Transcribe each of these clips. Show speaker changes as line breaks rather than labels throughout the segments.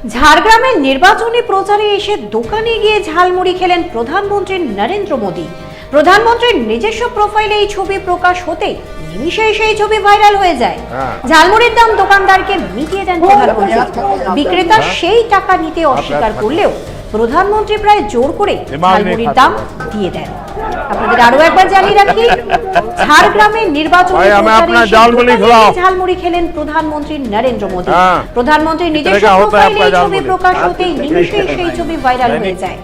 ঝাড়গ্রামের নির্বাচনী প্রচারে এসে দোকানে গিয়ে ঝালমুড়ি খেলেন প্রধানমন্ত্রী নরেন্দ্র মোদী। প্রধানমন্ত্রীর নিজস্ব প্রোফাইলে এই ছবি প্রকাশ হতেই নিমিষেই সেই ছবি ভাইরাল হয়ে যায়। ঝালমুড়ির দাম দোকানদারকে মিটিয়ে দেন প্রধানমন্ত্রী। বিক্রেতা সেই টাকা নিতে অস্বীকার করলেও প্রধানমন্ত্রী প্রায় জোর করে ঝালমুড়ির দাম দিয়ে দেন। আপনাদের আরো একবার জানিয়ে রাখি, ঝাড়গ্রামের নির্বাচনী ঝালমুড়ি খেলেন প্রধানমন্ত্রী নরেন্দ্র মোদী। প্রধানমন্ত্রীর নিজস্ব প্রোফাইলে ছবি প্রকাশ হতেই নিমিষেই সেই ছবি ভাইরাল হয়ে যায়।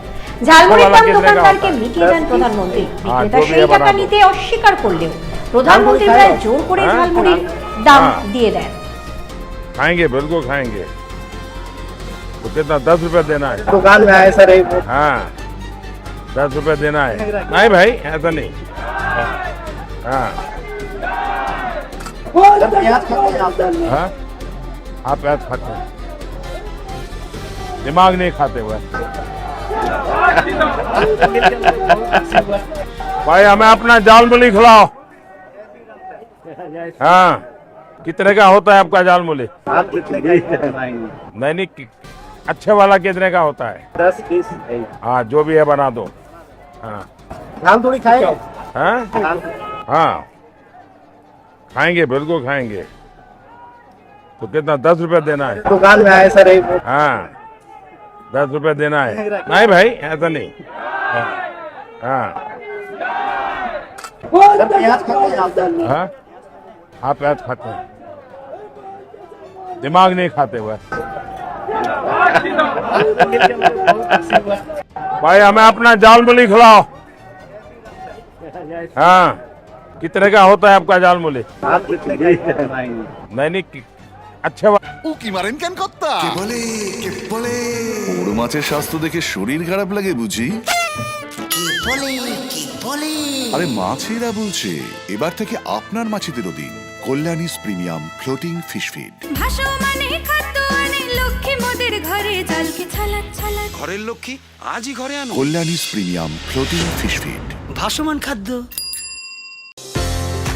ঝালমুড়ির দাম দোকানদারকে মিটিয়ে দেন প্রধানমন্ত্রী। বিক্রেতা সেই টাকা নিতে অস্বীকার করলেও প্রধানমন্ত্রী প্রায় জোর করে ঝালমুড়ির দাম দিয়ে দেন।
खाएंगे बिल्कुल खाएंगे। तो कितना 10 रुपए देना है?
दुकान में आए सर।
हाँ 10 रुपए देना है। नहीं भाई ऐसा नहीं। हाँ हाँ आप प्याज खाते हैं, दिमाग नहीं खाते हुए। भाई हमें अपना जालमुली खिलाओ। हाँ कितने का होता है आपका जालमुली?
आप कितने का
नहीं अच्छे वाला कितने का होता है?
10-20।
हाँ जो भी है बना दो। हाँ
दाल थोड़ी खाएंगे।
हाँ हाँ खाएंगे बिल्कुल खाएंगे। तो कितना 10 रुपए देना है?
दुकान में आए सर।
हाँ 10 रुपए देना है। नहीं भाई ऐसा नहीं। हाँ हाँ आप प्याज खाते हैं, दिमाग नहीं खाते हुए। भाई हमें अपना जालमुली खिलाओ। हाँ कितने का होता है आपका जालमुली?
आप कितने का
नहीं अच्छे वाला।
ও কি মারেন কেন কর্তা? কে বলে বড় মাছের স্বাস্থ্য দেখে শরীর খারাপ লাগে বুঝি? কে বলে আরে মাছেরা বলছে এবার থেকে আপনার মাছেদেরও দিন কল্যাণীস প্রিমিয়াম ফ্লোটিং ফিশ ফিড।
ভাসমানে খাদ্য আনে লক্ষ্মী মোদের ঘরে জলকে ছালাত ছালাত।
ঘরের লক্ষ্মী আজই ঘরে আনো
কল্যাণীস প্রিমিয়াম ফ্লোটিং ফিশ ফিড।
ভাসমান খাদ্য।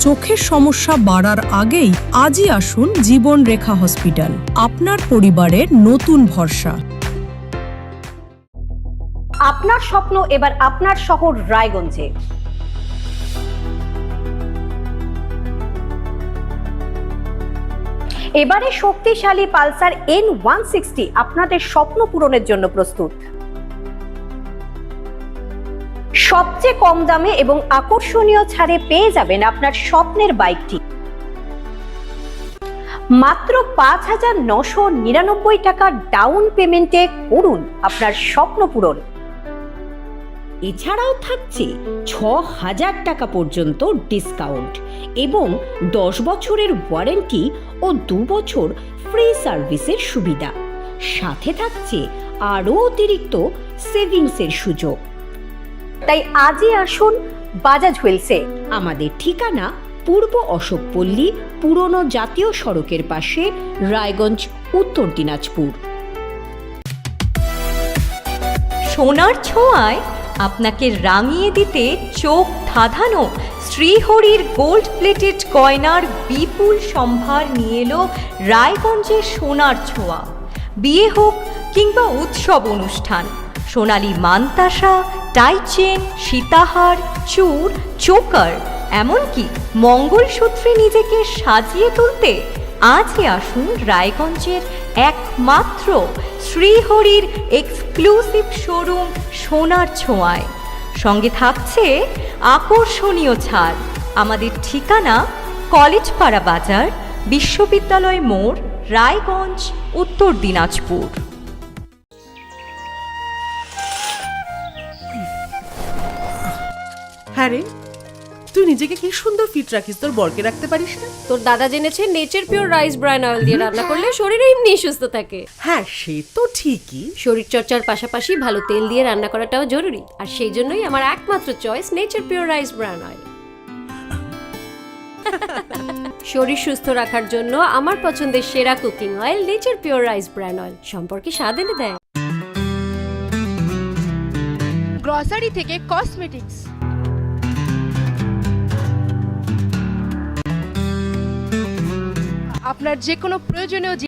চোখের সমস্যা বাড়ার আগেই আজই আসুন জীবন রেখা হসপিটাল, আপনার পরিবারের নতুন ভরসা।
আপনার স্বপ্ন এবার আপনার শহর রায়গঞ্জে। এবারে শক্তিশালী পালসার N160 আপনাদের স্বপ্ন পূরণের জন্য প্রস্তুত। সবচেয়ে কম দামে এবং আকর্ষণীয় ছাড়ে পেয়ে যাবেন আপনার স্বপ্নের বাইকটি। মাত্র 5,999 টাকা ডাউন পেমেন্টে করুন আপনার স্বপ্ন পূরণ। এছাড়াও থাকছে 6,000 টাকা পর্যন্ত ডিসকাউন্ট এবং 10 বছরের ওয়ারেন্টি ও 2 বছর ফ্রি সার্ভিসের সুবিধা। সাথে থাকছে আরও অতিরিক্ত সেভিংসের সুযোগ। তাই আজই আসুন বাজাজ হুইলসে। আমাদের ঠিকানা পূর্ব অশোকপল্লী, পুরনো জাতীয় সড়কের পাশে, রায়গঞ্জ, উত্তর দিনাজপুর। সোনার ছোঁয়ায় আপনাকে রাঙিয়ে দিতে চোখ ধাঁধানো শ্রীহরির গোল্ড প্লেটেড গয়নার বিপুল সম্ভার নিয়ে এলো রায়গঞ্জের সোনার ছোঁয়া। বিয়ে হোক কিংবা উৎসব অনুষ্ঠান, সোনালী মানতাসা, টাইচেন, সীতাহার, চূড়, চোকার, এমনকি মঙ্গলসূত্রে নিজেকে সাজিয়ে তুলতে আজই আসুন রায়গঞ্জের একমাত্র শ্রীহরির এক্সক্লুসিভ শোরুম সোনার ছোঁয়ায়। সঙ্গে থাকছে আকর্ষণীয় ছাড়। আমাদের ঠিকানা কলেজপাড়া বাজার, বিশ্ববিদ্যালয় মোড়, রায়গঞ্জ, উত্তর দিনাজপুর।
হ্যাঁ রে, তুই নিজেকে কি সুন্দর ফিট রাখিস, তোর বরকে রাখতে পারিস না?
তোর দাদা জেনেছে nature pure rice bran oil দিয়ে রান্না করলে শরীর এমনি সুস্থ থাকে।
হ্যাঁ সে তো ঠিকই,
শরীর চর্চার পাশাপাশি ভালো তেল দিয়ে রান্না করাটাও জরুরি। আর সেই জন্যই আমার একমাত্র choice nature pure rice bran oil. শরীর সুস্থ রাখার জন্য আমার পছন্দের সেরা cooking oil nature pure rice bran oil সম্পর্কে স্বাদ এনে দেয়।
গ্রসারি থেকে কসমেটিক্স, আপনার যে কোনো প্রয়োজনীয়